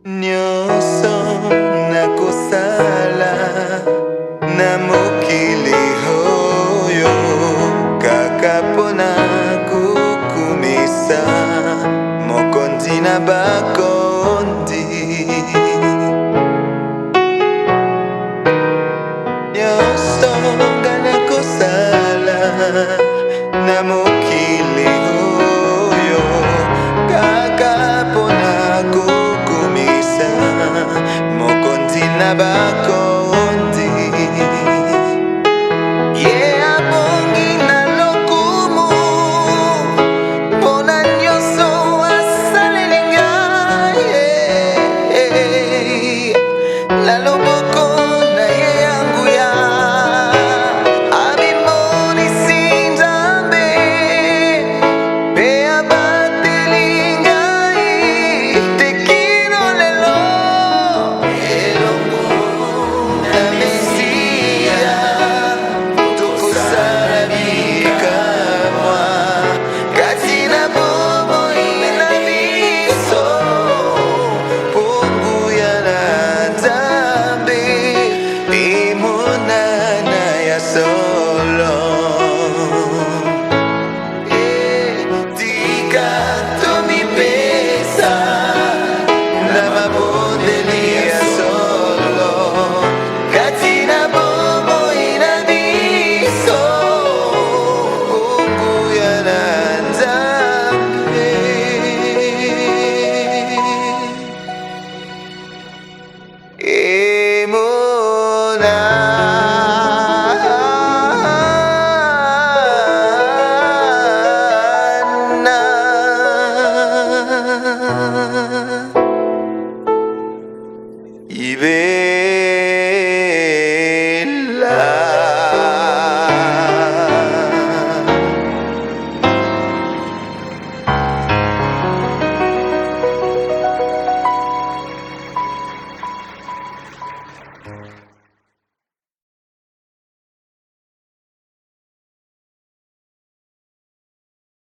Nyonso nakosala na mokili oyo kaka mpona kokumisa mokonzi na bakondi. Nyonso nga nakosala na mokili oyo kaka mpona kokumisa mokonzi na bakondi. Ye abongi na lokumu mpona nyonso asaleli ngai, na loboko na ye ya nguya abimonisi Nzambe mpe abateli ngai tekino lelo elongo na Mesia tokosala bikamwa kati na bomoi na biso mpo nguya na Nzambe emonana ya solo. Tika tomipesa na mabondeli ya solo kati na bomoi na biso nguya na Nzambe emonana. Ibe